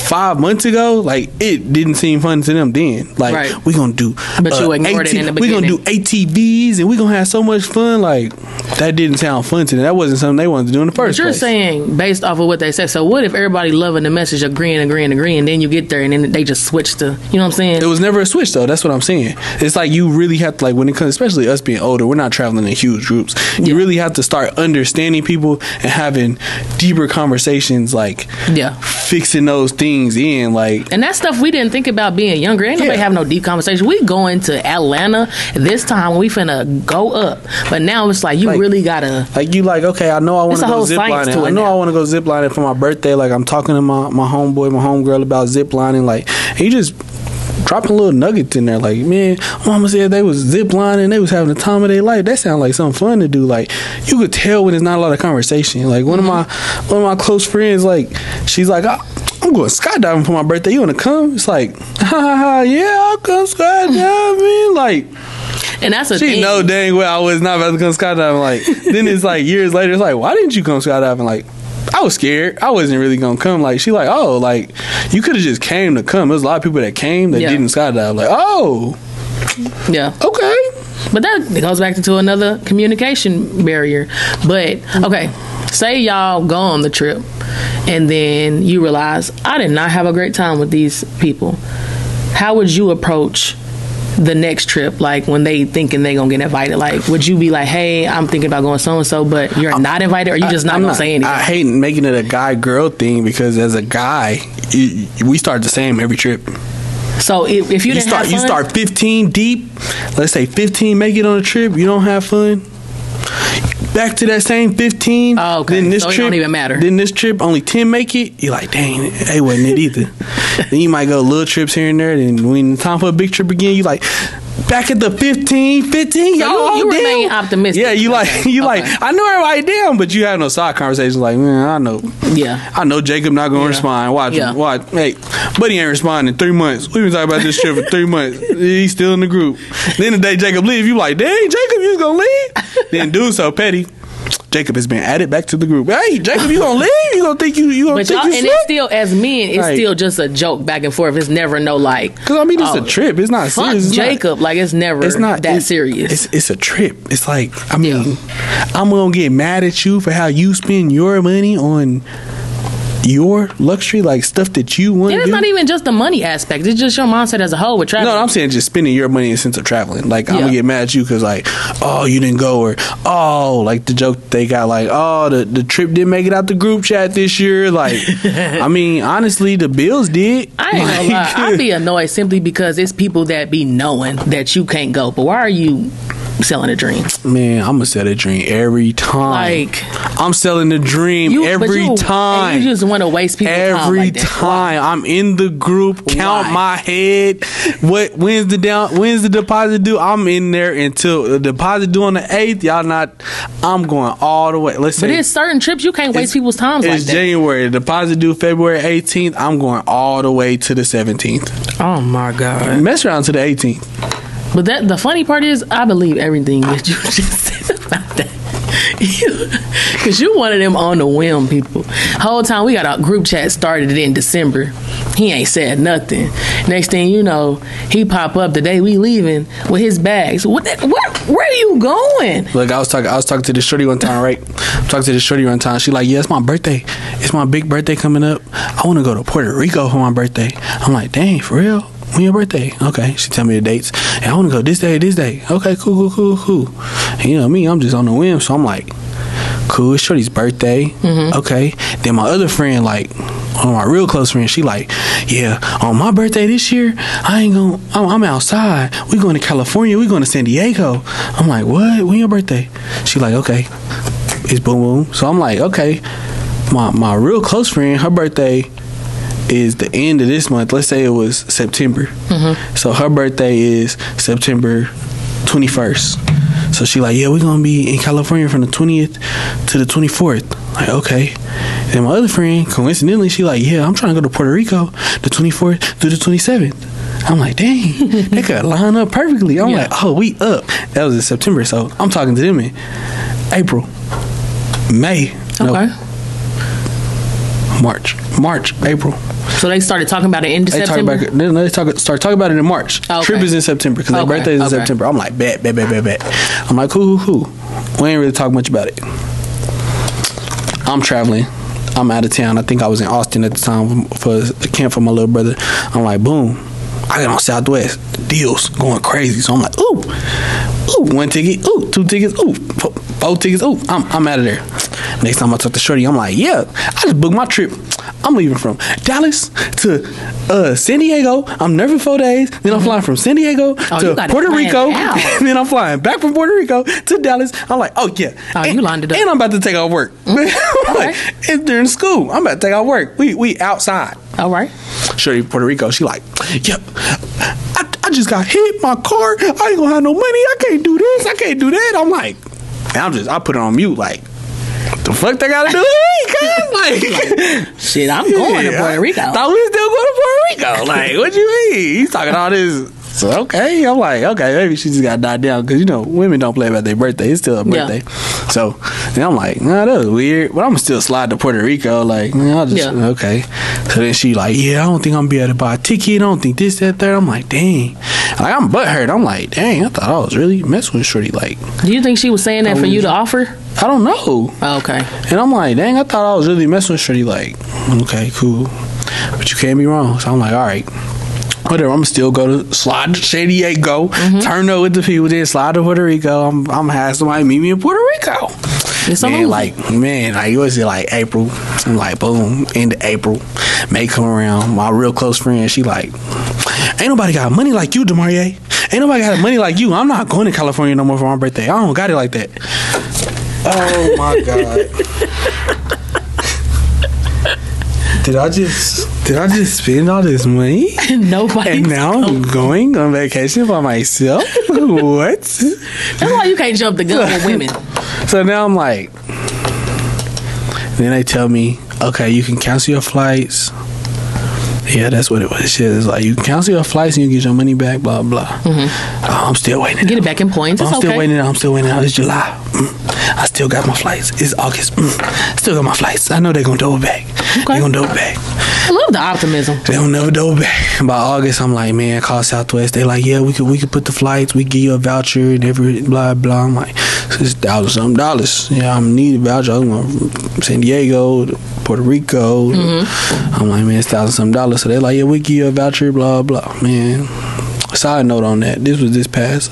[SPEAKER 1] 5 months ago, like it didn't seem fun to them then. Like we gonna do,
[SPEAKER 2] but you ignored it in the beginning.
[SPEAKER 1] We gonna do ATVs and we gonna have so much fun. Like that didn't sound fun to them. That wasn't something they wanted to do in the first place.
[SPEAKER 2] But you're saying based off of what they said. So what if everybody loving the message, agreeing, and then you get there and then they just switch to, you know what I'm saying?
[SPEAKER 1] It was never a switch though. That's what I'm saying. It's like you really have to, like when it comes, especially us being older, we're not traveling in huge groups. You really have to start understanding people and having deeper conversations, like fixing those things in, like,
[SPEAKER 2] and that stuff we didn't think about being younger. Ain't nobody having no deep conversation. We going to Atlanta this time when we finna go up, but now it's like you really gotta,
[SPEAKER 1] like, you like, okay, I know I want to go zip lining. I know I want to go zip lining for my birthday. Like I'm talking to my homeboy, my homegirl about zip lining. Like he just dropping little nuggets in there. Like, man, mama said they was zip lining, they was having the time of their life. That sounded like something fun to do. Like you could tell when there's not a lot of conversation. Like one of my close friends, like she's like, I'm going skydiving for my birthday. You want to come? It's like, yeah, I'll come skydiving. Like,
[SPEAKER 2] and that's a
[SPEAKER 1] she
[SPEAKER 2] thing.
[SPEAKER 1] know dang well I was not about to come skydiving. Like, then it's like years later, it's like, why didn't you come skydiving? Like, I was scared. I wasn't really gonna come. Like, she like, oh, like you could have just came to come. There's a lot of people that came that didn't skydive. Like, oh,
[SPEAKER 2] yeah,
[SPEAKER 1] okay.
[SPEAKER 2] But that goes back to another communication barrier. But okay, say y'all go on the trip and then you realize I did not have a great time with these people. How would you approach the next trip? Like when they thinking they gonna get invited, like would you be like, hey, I'm thinking about going so and so, but you're not invited, or you just not gonna say anything?
[SPEAKER 1] I hate making it a guy girl thing because as a guy, we start the same every trip.
[SPEAKER 2] So if you didn't have fun,
[SPEAKER 1] you start 15 deep. Let's say 15 make it on a trip. You don't have fun. Back to that same 15.
[SPEAKER 2] Oh, okay.
[SPEAKER 1] Then this
[SPEAKER 2] so
[SPEAKER 1] trip
[SPEAKER 2] it don't even matter.
[SPEAKER 1] Then this trip only 10 make it. You're like, dang, they wasn't it either. Then you might go little trips here and there. Then when it's time for a big trip again, you like back at the 15.
[SPEAKER 2] So you remain optimistic.
[SPEAKER 1] Yeah, you like I know everybody down, but you have no side conversations. Like, man, I know.
[SPEAKER 2] Yeah,
[SPEAKER 1] I know Jacob not gonna respond. Watch. Hey, buddy ain't responding in 3 months. We've been talking about this trip for 3 months. He's still in the group. Then the day Jacob leave, you like, dang, Jacob, you was gonna leave? Then dude so petty. Jacob has been added back to the group. Hey, Jacob, you gonna leave? You gonna think you gonna think you
[SPEAKER 2] and it's still, as men, it's still just a joke back and forth. It's never no like.
[SPEAKER 1] Because I mean, it's a trip. It's not serious.
[SPEAKER 2] It's Jacob, like it's never. It's not that serious.
[SPEAKER 1] It's a trip. It's like, I mean, I'm gonna get mad at you for how you spend your money on your luxury, like stuff that you want.
[SPEAKER 2] And it's not even just the money aspect. It's just your mindset as a whole with traveling.
[SPEAKER 1] No, I'm saying just spending your money in the sense of traveling. Like I'm gonna get mad at you because like, oh, you didn't go, or oh, like the joke they got, like, oh, the trip didn't make it out the group chat this year. Like, I mean, honestly, the bills did.
[SPEAKER 2] I ain't gonna lie, I'd be annoyed simply because it's people that be knowing that you can't go. But why are you selling a dream?
[SPEAKER 1] Man, I'm gonna sell a dream every time. Like, I'm selling the dream every time.
[SPEAKER 2] You just want to waste people's time
[SPEAKER 1] every
[SPEAKER 2] like
[SPEAKER 1] time. I'm in the group. Count my head. When's the deposit due? I'm in there until the deposit due on the 8th. Y'all not. I'm going all the way. Let's say,
[SPEAKER 2] but it's certain trips you can't waste people's time like that.
[SPEAKER 1] It's January. The deposit due February 18th. I'm going all the way to the 17th.
[SPEAKER 2] Oh my God.
[SPEAKER 1] Mess around to the 18th.
[SPEAKER 2] But the funny part is, I believe everything that you just said about that. Because you one of them on the whim people. Whole time we got a group chat started in December. He ain't said nothing. Next thing you know, he pop up the day we leaving with his bags. Where are you going?
[SPEAKER 1] Look, I was talking to this shorty one time, right? Talking to this shorty one time. She like, yeah, it's my birthday. It's my big birthday coming up. I want to go to Puerto Rico for my birthday. I'm like, dang, for real? When your birthday? Okay. She tell me the dates. And I want to go this day. Okay, cool. And you know me, I'm just on the whim. So I'm like, cool, it's shorty's birthday. Mm-hmm. Okay. Then my other friend, like, one of my real close friends, she like, yeah, on my birthday this year, I'm outside. We going to California. We going to San Diego. I'm like, what? When your birthday? She like, okay. It's boom boom. So I'm like, okay. My real close friend, her birthday is the end of this month. Let's say it was September. Mm-hmm. So her birthday is September 21st. So she like, yeah, we're going to be in California from the 20th to the 24th. Like, okay. And my other friend, coincidentally, she like, yeah, I'm trying to go to Puerto Rico the 24th through the 27th. I'm like, dang, they could line up perfectly. I'm like, oh, we up. That was in September. So I'm talking to them in April, May.
[SPEAKER 2] Okay.
[SPEAKER 1] No, March, April.
[SPEAKER 2] So they started talking about it in September?
[SPEAKER 1] They start talking about it in March. Okay. Trip is in September because their birthday is in September. I'm like, bet. I'm like, cool. We ain't really talk much about it. I'm traveling. I'm out of town. I think I was in Austin at the time for a camp for my little brother. I'm like, boom. I got on Southwest. The deals going crazy. So I'm like, ooh, 1 ticket, ooh, 2 tickets, ooh, 4 tickets, ooh. I'm out of there. Next time I talk to Shorty, I'm like, yeah, I just booked my trip. I'm leaving from Dallas to San Diego. I'm there for 4 days. Then I'm flying from San Diego to Puerto Rico. And then I'm flying back from Puerto Rico to Dallas. I'm like, oh, yeah.
[SPEAKER 2] You lined it up.
[SPEAKER 1] And I'm about to take off work. Like, it's during school. I'm about to take off work. We outside.
[SPEAKER 2] All right.
[SPEAKER 1] Shorty Puerto Rico, she like, yep. I just got hit. My car. I ain't gonna have no money. I can't do this. I can't do that. I'm like, and I put it on mute like, the fuck they gotta do with me, cuz? Like,
[SPEAKER 2] shit, I'm going to Puerto Rico.
[SPEAKER 1] Thought we still going to Puerto Rico. Like, what you mean? He's talking all this. So, okay. I'm like, okay, maybe she just got knocked down because, you know, women don't play about their birthday. It's still a birthday. Yeah. So, then I'm like, nah, that was weird. But I'm going to still slide to Puerto Rico. Like, I'll just, okay. So then she like, yeah, I don't think I'm going to be able to buy a ticket. I don't think this, that, third. I'm like, dang. Like, I'm butthurt. I'm like, dang, I thought I was really messing with Shorty. Like,
[SPEAKER 2] do you think she was saying that for you to offer?
[SPEAKER 1] I don't know.
[SPEAKER 2] Oh, okay.
[SPEAKER 1] And I'm like, dang, I thought I was really messing with Shorty. Like, okay, cool. But you can't be wrong. So I'm like, all right. Whatever, I'm still go to slide to San Diego, turn up with the people there, slide to Puerto Rico. I'm have somebody meet me in Puerto Rico. Like it was like April. I'm like, boom, end of April. May come around. My real close friend, she like, ain't nobody got money like you, DeMaria. Ain't nobody got money like you. I'm not going to California no more for my birthday. I don't got it like that. Oh my God. Did I just spend all this money?
[SPEAKER 2] Nobody.
[SPEAKER 1] And now I'm going on vacation by myself? What?
[SPEAKER 2] That's why you can't jump the gun with women.
[SPEAKER 1] So now I'm like, then they tell me, okay, you can cancel your flights. Yeah, that's what it was. Shit, it's like, you can cancel your flights and you get your money back, blah, blah. Mm-hmm. I'm still waiting.
[SPEAKER 2] Get it back in points.
[SPEAKER 1] I'm still waiting. It's July. I still got my flights. It's August. Still got my flights. I know they're going to double back. Okay. They're going to double back.
[SPEAKER 2] I love the optimism.
[SPEAKER 1] They don't never double back. By August, I'm like, man, call Southwest. They like, yeah, we could put the flights. We give you a voucher and every blah, blah. I'm like, it's $1,000. Yeah, I'm need a voucher. I'm going from San Diego to Puerto Rico. Mm-hmm. I'm like, man, it's $1,000. So they're like, yeah, we give you a voucher, blah, blah. Man, side note on that. This was this past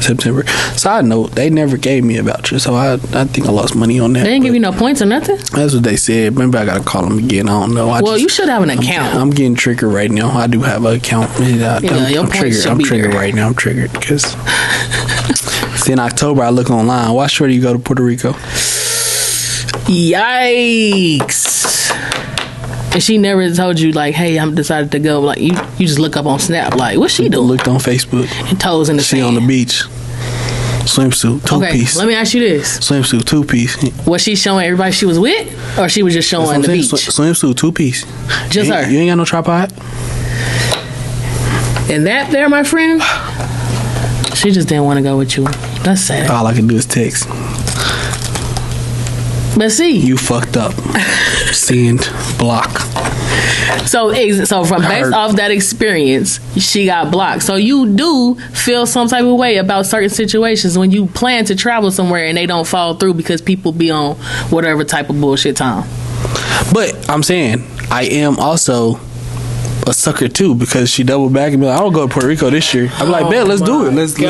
[SPEAKER 1] September. Side note, they never gave me a voucher, so I think I lost money on that.
[SPEAKER 2] They didn't give you no points or nothing?
[SPEAKER 1] That's what they said. Maybe I gotta call them again. I don't know.
[SPEAKER 2] You should have an account.
[SPEAKER 1] I'm getting triggered right now. I do have an account. I'm triggered. I'm triggered right now. I'm triggered because in October I look online. Why sure do you go to Puerto Rico?
[SPEAKER 2] Yikes. And she never told you, like, hey, I'm decided to go. Like, you just look up on Snap. Like, what's she doing?
[SPEAKER 1] Looked on Facebook.
[SPEAKER 2] And toes in the sand.
[SPEAKER 1] She on the beach. Swimsuit, 2-piece.
[SPEAKER 2] Let me ask you this.
[SPEAKER 1] Swimsuit, 2-piece.
[SPEAKER 2] Was she showing everybody she was with? Or she was just showing the beach?
[SPEAKER 1] Swimsuit, 2-piece.
[SPEAKER 2] Just her?
[SPEAKER 1] You ain't got no tripod?
[SPEAKER 2] And that there, my friend, She just didn't want to go with you. That's sad.
[SPEAKER 1] All I can do is text.
[SPEAKER 2] But see,
[SPEAKER 1] You fucked up. Send, block.
[SPEAKER 2] so from based off that experience, she got blocked. So you do feel some type of way about certain situations when you plan to travel somewhere and they don't fall through because people be on whatever type of bullshit time.
[SPEAKER 1] But I'm saying I am also a sucker too because she doubled back and be like, I don't go to Puerto Rico this year. I'm like, bet, let's do it. Let's go to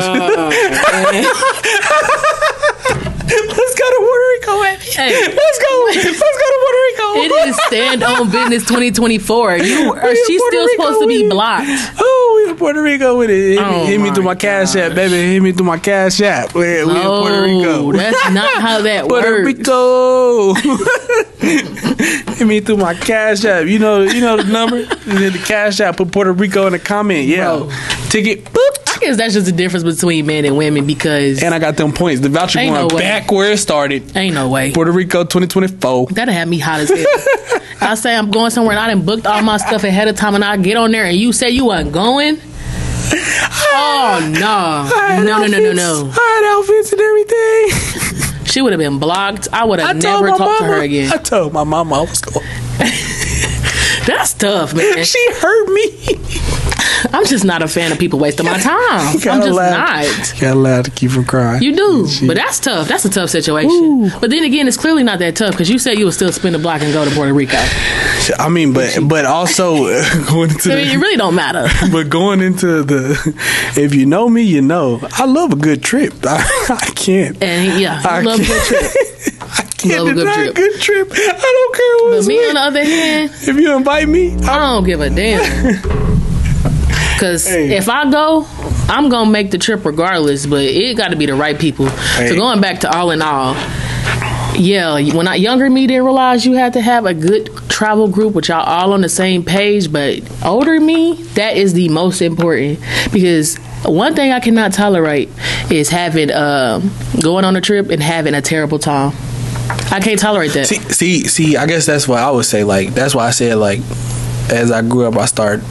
[SPEAKER 1] Puerto Rico, man.
[SPEAKER 2] Hey.
[SPEAKER 1] Let's go to Puerto Rico.
[SPEAKER 2] It is stand on business 2024. She's still supposed to be blocked.
[SPEAKER 1] Oh, we in Puerto Rico with it. Hit me through my Cash App, baby. Hit me through my Cash App. We in Puerto Rico.
[SPEAKER 2] That's not how that
[SPEAKER 1] Puerto
[SPEAKER 2] works.
[SPEAKER 1] Rico. Hit me through my Cash App. You know the number. Hit the Cash App. Put Puerto Rico in the comment. Yeah,
[SPEAKER 2] Bro.
[SPEAKER 1] Ticket. Boop.
[SPEAKER 2] I guess that's just the difference between men and women because
[SPEAKER 1] And I got them points. The voucher
[SPEAKER 2] Ain't
[SPEAKER 1] going
[SPEAKER 2] no way.
[SPEAKER 1] back where it started.
[SPEAKER 2] ain't no way.
[SPEAKER 1] Puerto Rico 2024.
[SPEAKER 2] That'd have me hot as hell. I say I'm going somewhere and I done booked all my stuff ahead of time and I get on there and you say you wasn't going? Oh, no. No.
[SPEAKER 1] I had outfits and everything.
[SPEAKER 2] She would have been blocked. I would have never talked to her again.
[SPEAKER 1] I told my mama I was going.
[SPEAKER 2] That's tough, man.
[SPEAKER 1] She hurt me.
[SPEAKER 2] I'm just not a fan of people wasting my time. I'm just not.
[SPEAKER 1] You gotta laugh to keep from crying.
[SPEAKER 2] You do, but that's tough. That's a tough situation. Ooh. But then again, it's clearly not that tough because you said you would still spin the block and go to Puerto Rico.
[SPEAKER 1] I mean, but also going into
[SPEAKER 2] it really don't matter.
[SPEAKER 1] But going into if you know me, you know I love a good trip. I can't.
[SPEAKER 2] And I love a good trip.
[SPEAKER 1] I can't deny a good trip. I don't care what's.
[SPEAKER 2] But me on the other hand,
[SPEAKER 1] if you invite me,
[SPEAKER 2] I don't give a damn. Because if I go, I'm going to make the trip regardless, but it got to be the right people. Hey. So going back to all in all, yeah, when younger me didn't realize you had to have a good travel group with y'all all on the same page, but older me, that is the most important. Because one thing I cannot tolerate is having going on a trip and having a terrible time. I can't tolerate that.
[SPEAKER 1] See, I guess that's why I would say, like, that's why I said, like, as I grew up, I started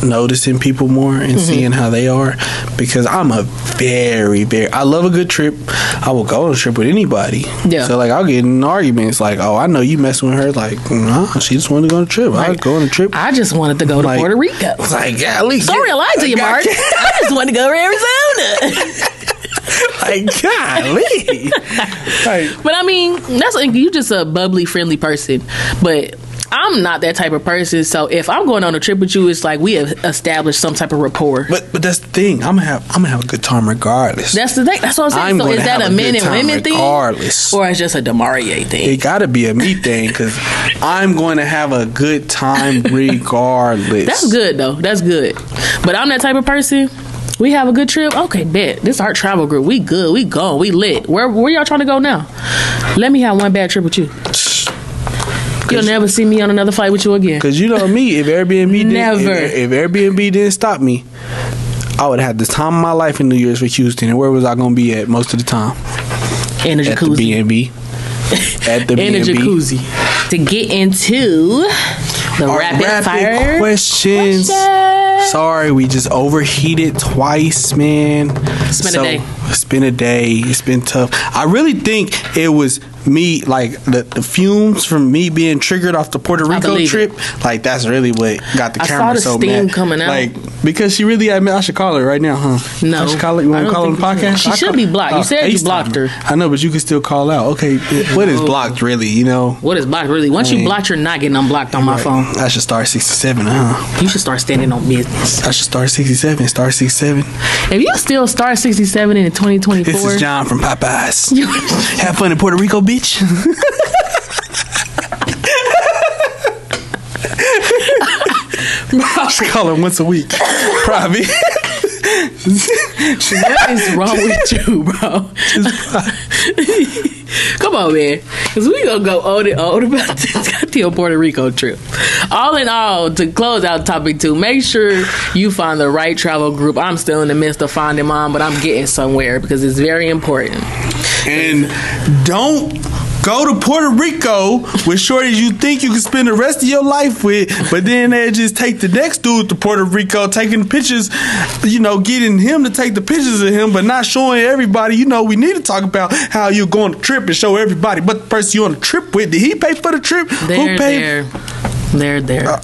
[SPEAKER 1] noticing people more and seeing how they are, because I'm a very I love a good trip. I will go on a trip with anybody. Yeah. So like I'll get in arguments like, oh, I know you messing with her. Like, nah, she just wanted to go on a trip. I'll go on a trip.
[SPEAKER 2] I just wanted to go to Puerto Rico.
[SPEAKER 1] It's like, yeah, at least
[SPEAKER 2] don't lie to you, Mark. I just wanted to go to Arizona.
[SPEAKER 1] Like, golly.
[SPEAKER 2] But I mean, that's like, you just a bubbly, friendly person. But I'm not that type of person, so if I'm going on a trip with you, it's like we have established some type of rapport.
[SPEAKER 1] But that's the thing. I'm gonna have a good time regardless.
[SPEAKER 2] That's the thing. That's what I'm saying. So is that a men and women thing, or it's just a DeMaria thing?
[SPEAKER 1] It got to be a me thing because I'm going to have a good time regardless.
[SPEAKER 2] That's good though. That's good. But I'm that type of person. We have a good trip. Okay, bet. This is our travel group. We good. We go. We lit. Where y'all trying to go now? Let me have one bad trip with you. You'll never see me on another flight with you again.
[SPEAKER 1] Because you know me, if Airbnb didn't stop me, I would have the time of my life in New Year's for Houston. And where was I going to be at most of the time?
[SPEAKER 2] In a jacuzzi.
[SPEAKER 1] At the B&B. At the
[SPEAKER 2] B&B. In a jacuzzi. To get into the rapid fire
[SPEAKER 1] questions. Sorry, we just overheated twice, man.
[SPEAKER 2] It's been a day.
[SPEAKER 1] It's been tough. I really think it was me, like the fumes from me being triggered off the Puerto Rico trip. Like that's really what got the camera so mad. I saw the steam
[SPEAKER 2] coming out.
[SPEAKER 1] Like because she really, I should call her right now, huh?
[SPEAKER 2] No,
[SPEAKER 1] I should call her. You want to call her on the podcast?
[SPEAKER 2] She should be blocked. You said you blocked her.
[SPEAKER 1] I know, but you can still call out. Okay, what is blocked really? You know
[SPEAKER 2] what is blocked really? Once you blocked, you're not getting unblocked on my phone.
[SPEAKER 1] I should start 67, huh?
[SPEAKER 2] You should start standing on business.
[SPEAKER 1] I should start 67. Start 67.
[SPEAKER 2] If you still start 67 in 2024,
[SPEAKER 1] this is John from Popeyes. Have fun in Puerto Rico, bitch. I should call her once a week. Probably.
[SPEAKER 2] What is wrong with you, bro? Come on, man. Because we going to go on and on about this goddamn Puerto Rico trip. All in all, to close out topic 2, make sure you find the right travel group. I'm still in the midst of finding mine, but I'm getting somewhere because it's very important.
[SPEAKER 1] And don't Go to Puerto Rico with shorties you think you can spend the rest of your life with, but then they just take the next dude to Puerto Rico, taking pictures, getting him to take the pictures of him, but not showing everybody. We need to talk about how you're going on a trip and show everybody. But the person you're on a trip with, did he pay for the trip? Who paid?
[SPEAKER 2] They're.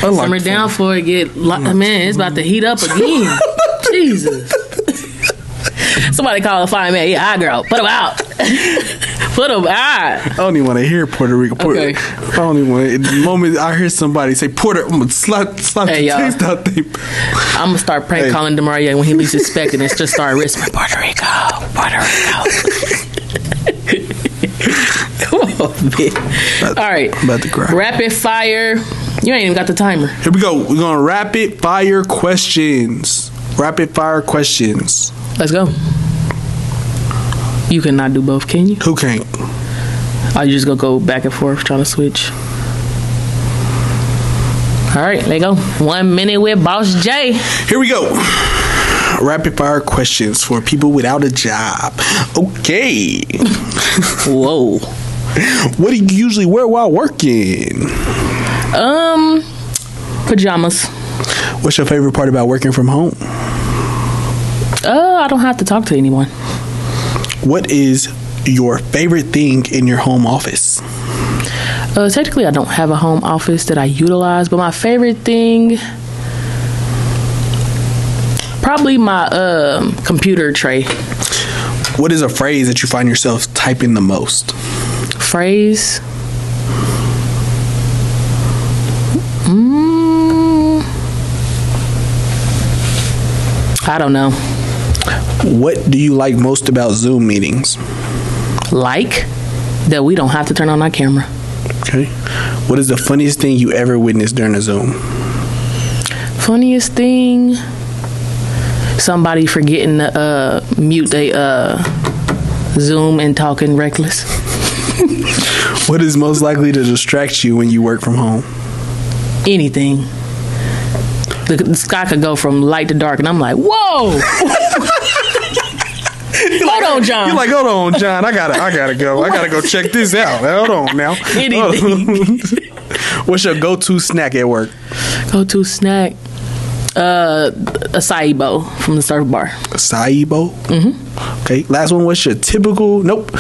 [SPEAKER 2] Summer down for it. Man, it's about to heat up again. Jesus. Somebody call a fireman. Yeah, girl. Put him out. Put him out.
[SPEAKER 1] I don't even want to hear Puerto Rico.
[SPEAKER 2] Okay.
[SPEAKER 1] I don't even want to. The moment I hear somebody say Puerto, I'm going to slap the taste out there.
[SPEAKER 2] I'm going to start prank calling DeMaria when he least expecting it. Just start whispering, Puerto Rico. Come on, man. All right.
[SPEAKER 1] I'm about to cry. Rapid
[SPEAKER 2] fire. You ain't even got the timer.
[SPEAKER 1] Here we go. We're going to rapid fire questions. Rapid fire questions.
[SPEAKER 2] Let's go. You cannot do both, can you?
[SPEAKER 1] Who can't?
[SPEAKER 2] Are you just going to go back and forth trying to switch? All right, there you go. 1 minute with Boss J.
[SPEAKER 1] Here we go. Rapid fire questions for people without a job. Okay.
[SPEAKER 2] Whoa.
[SPEAKER 1] What do you usually wear while working?
[SPEAKER 2] Pajamas.
[SPEAKER 1] What's your favorite part about working from home?
[SPEAKER 2] I don't have to talk to anyone.
[SPEAKER 1] What is your favorite thing in your home office?
[SPEAKER 2] Technically, I don't have a home office that I utilize, but my favorite thing, probably my computer tray.
[SPEAKER 1] What is a phrase that you find yourself typing the most?
[SPEAKER 2] Phrase? I don't know.
[SPEAKER 1] What do you like most about Zoom meetings?
[SPEAKER 2] Like that we don't have to turn on our camera.
[SPEAKER 1] Okay. What is the funniest thing you ever witnessed during a Zoom?
[SPEAKER 2] Funniest thing? Somebody forgetting to mute their Zoom and talking reckless.
[SPEAKER 1] What is most likely to distract you when you work from home?
[SPEAKER 2] Anything. The sky could go from light to dark, and I'm like, whoa! Hold on, John.
[SPEAKER 1] You're like, hold on, John. I gotta go. I gotta go check this out. Hold on now.
[SPEAKER 2] Anything.
[SPEAKER 1] What's your go-to snack at work?
[SPEAKER 2] Go-to snack? Acai bowl from the surf bar.
[SPEAKER 1] Acai bowl? Mm-hmm. Okay. Last one. What's your typical? Nope.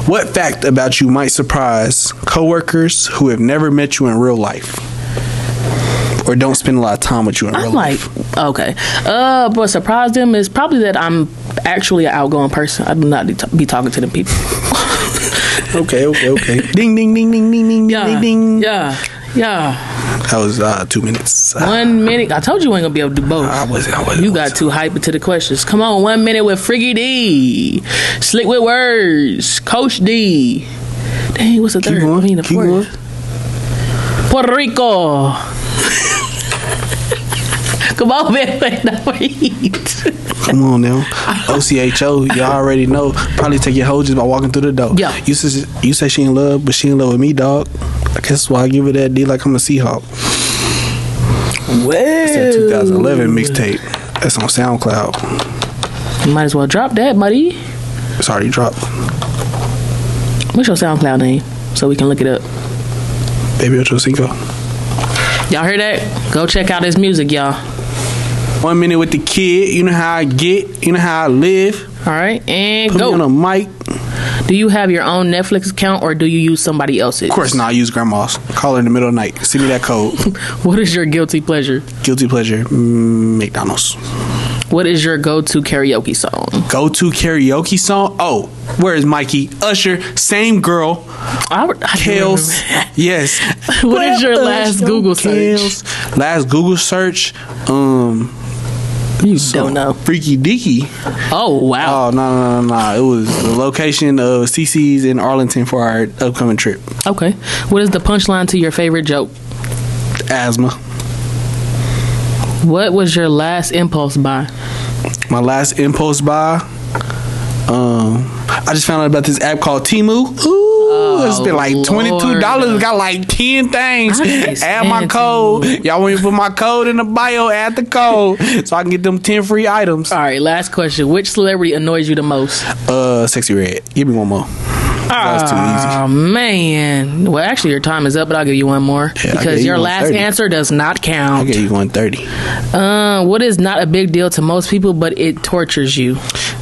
[SPEAKER 1] What fact about you might surprise coworkers who have never met you in real life? Or don't spend a lot of time with you in real life.
[SPEAKER 2] Okay. What surprised them is probably that I'm actually an outgoing person. I do not be talking to them people.
[SPEAKER 1] Okay. Ding, ding, ding, ding, ding, ding, ding, ding.
[SPEAKER 2] Yeah.
[SPEAKER 1] That was 2 minutes.
[SPEAKER 2] 1 minute. I told you I ain't gonna be able to do both. I wasn't. You got too hyped into the questions. Come on, 1 minute with Friggy D. Slick with words. Coach D. Dang, what's the third?
[SPEAKER 1] Keep going.
[SPEAKER 2] Puerto Rico. Come on, man.
[SPEAKER 1] Come on now. OCHO, you already know. Probably take your hoe just by walking through the door.
[SPEAKER 2] Yeah.
[SPEAKER 1] You say she in love, but she in love with me, dog. I guess why I give her that D like I'm a Seahawk.
[SPEAKER 2] Well.
[SPEAKER 1] It's that 2011 mixtape. That's on SoundCloud.
[SPEAKER 2] You might as well drop that, buddy.
[SPEAKER 1] It's already dropped.
[SPEAKER 2] What's your SoundCloud name? So we can look it up.
[SPEAKER 1] Baby Ocho Cinco.
[SPEAKER 2] Y'all hear that? Go check out his music, y'all.
[SPEAKER 1] 1 minute with the kid. You know how I get. You know how I live.
[SPEAKER 2] All right, and
[SPEAKER 1] Put
[SPEAKER 2] go.
[SPEAKER 1] me on a mic.
[SPEAKER 2] Do you have your own Netflix account or do you use somebody else's?
[SPEAKER 1] Of course not. I use grandma's. Call her in the middle of the night. Send me that code.
[SPEAKER 2] What is your guilty pleasure?
[SPEAKER 1] Guilty pleasure. McDonald's.
[SPEAKER 2] What is your go-to karaoke song?
[SPEAKER 1] Go-to karaoke song? Oh, where is Mikey? Usher. Same girl. Kales. Yes.
[SPEAKER 2] What is your last Google search?
[SPEAKER 1] Last Google search?
[SPEAKER 2] You don't know.
[SPEAKER 1] Freaky Deaky.
[SPEAKER 2] Oh, wow.
[SPEAKER 1] Oh, no. It was the location of CC's in Arlington for our upcoming trip.
[SPEAKER 2] Okay. What is the punchline to your favorite joke?
[SPEAKER 1] Asthma.
[SPEAKER 2] What was your last impulse buy?
[SPEAKER 1] My last impulse buy? I just found out about this app called Temu. It's been like $22. Got like 10 things. Add my code. Y'all want me to put my code in the bio? Add the code so I can get them 10 free items.
[SPEAKER 2] All right, last question. Which celebrity annoys you the most?
[SPEAKER 1] Sexy Red. Give me one more. That was too easy.
[SPEAKER 2] Oh man. Well, actually, your time is up, but I'll give you one more because your last
[SPEAKER 1] 130.
[SPEAKER 2] answer does not count.
[SPEAKER 1] I gave you 130.
[SPEAKER 2] What is not a big deal to most people, but it tortures you?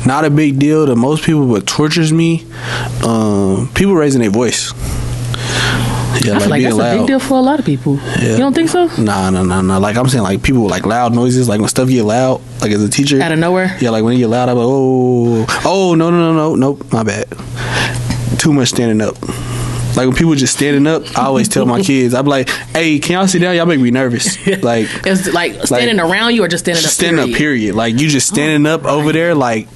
[SPEAKER 1] Not a big deal to most people, but tortures me. People raising their voice. Yeah,
[SPEAKER 2] I feel like that's a big deal for a lot of people.
[SPEAKER 1] Yeah.
[SPEAKER 2] You don't think so?
[SPEAKER 1] Nah. Like I'm saying, like people with like loud noises, like when stuff get loud, like as a teacher.
[SPEAKER 2] Out of nowhere?
[SPEAKER 1] Yeah, like when it get loud, I'm like, oh, no, nope, my bad. Too much standing up. Like when people just standing up, I always tell my kids, I'm like, hey, can y'all sit down? Y'all make me nervous. Like
[SPEAKER 2] it's like standing around you or just standing up.
[SPEAKER 1] Standing up, period. Like you just standing up over there. Like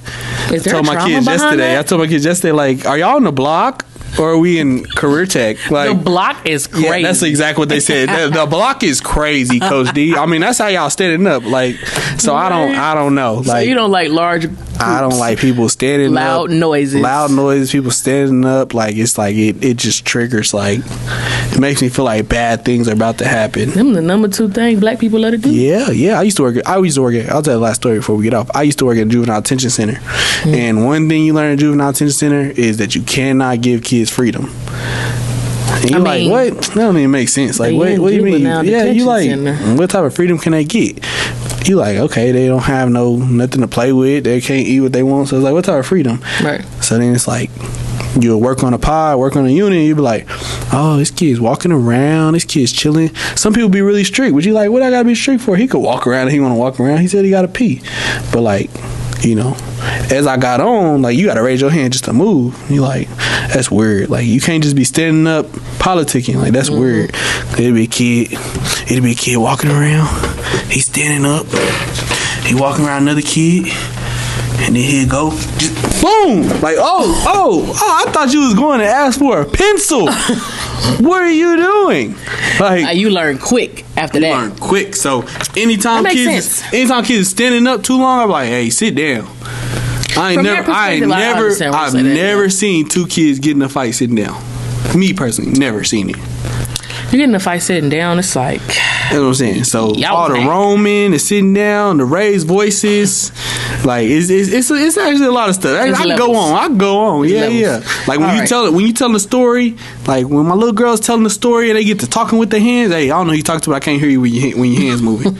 [SPEAKER 2] is there
[SPEAKER 1] I told my kids yesterday. I told my kids yesterday, like, are y'all on the block? Or are we in career tech? Like
[SPEAKER 2] the block is crazy.
[SPEAKER 1] Yeah, that's exactly what they said. The block is crazy, Coach D. I mean, that's how y'all standing up. Like, so I don't know. Like,
[SPEAKER 2] so you don't like large groups.
[SPEAKER 1] I don't like people standing
[SPEAKER 2] loud
[SPEAKER 1] up. Loud noises, people standing up. Like, it's like it just triggers. Like, it makes me feel like bad things are about to happen.
[SPEAKER 2] Them the number 2 thing black people let it do.
[SPEAKER 1] Yeah. I used to work at, I'll tell you the last story before we get off. I used to work at a juvenile detention center. And one thing you learn at juvenile detention center is that you cannot give kids freedom. And you're like, what? That don't even make sense. Like, what do you mean? Yeah, you like, what type of freedom can they get? You like, okay, they don't have nothing to play with. They can't eat what they want. So it's like, what type of freedom?
[SPEAKER 2] Right.
[SPEAKER 1] So then it's like, you'll work on a pod, work on a unit, and you'll be like, oh, this kid's walking around, this kid's chilling. Some people be really strict. But you like, what I gotta be strict for? He could walk around if he want to walk around. He said he gotta pee. But like, you know, as I got on, like, you gotta raise your hand just to move. You like, that's weird. Like, you can't just be standing up politicking. Like, that's weird. It'll be a kid walking around. He's standing up. He walking around another kid. And then he'll go, just boom! Like, oh, I thought you was going to ask for a pencil. What are you doing? Like,
[SPEAKER 2] you learn quick after that.
[SPEAKER 1] You learn quick. So anytime kids is standing up too long, I'm like, hey, sit down. I've never seen 2 kids get in a fight sitting down. Me personally, never seen it.
[SPEAKER 2] You get in a fight sitting down, it's like,
[SPEAKER 1] that's what I'm saying. So all the roaming, the sitting down, the raised voices, like it's actually a lot of stuff. I can go on. Yeah. Like when you tell the story, like when my little girl's telling the story and they get to talking with their hands. Hey, I don't know who you talking to, but I can't hear you when your hands moving.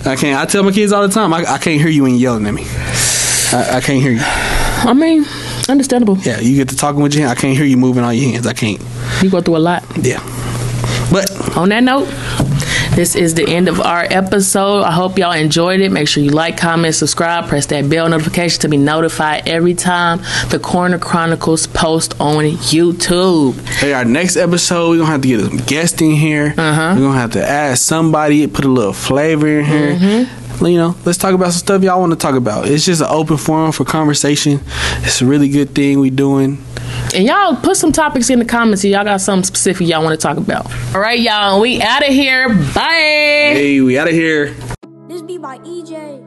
[SPEAKER 1] I tell my kids all the time, I can't hear you when you're yelling at me. I can't hear you.
[SPEAKER 2] I mean, understandable.
[SPEAKER 1] Yeah, you get to talking with your hands. I can't hear you moving all your hands. I can't.
[SPEAKER 2] You go through a lot.
[SPEAKER 1] Yeah. But
[SPEAKER 2] on that note, this is the end of our episode. I hope y'all enjoyed it. Make sure you like, comment, subscribe, press that bell notification to be notified every time the Corner Chronicles post on YouTube.
[SPEAKER 1] Hey, our next episode, we're going to have to get some guests in here. We're going to have to ask somebody, put a little flavor in here. You know, let's talk about some stuff y'all want to talk about. It's just an open forum for conversation. It's a really good thing we doing.
[SPEAKER 2] And y'all put some topics in the comments if y'all got something specific y'all want to talk about. All right, y'all. We out of here. Bye.
[SPEAKER 1] Hey, we out of here.
[SPEAKER 3] This be by EJ.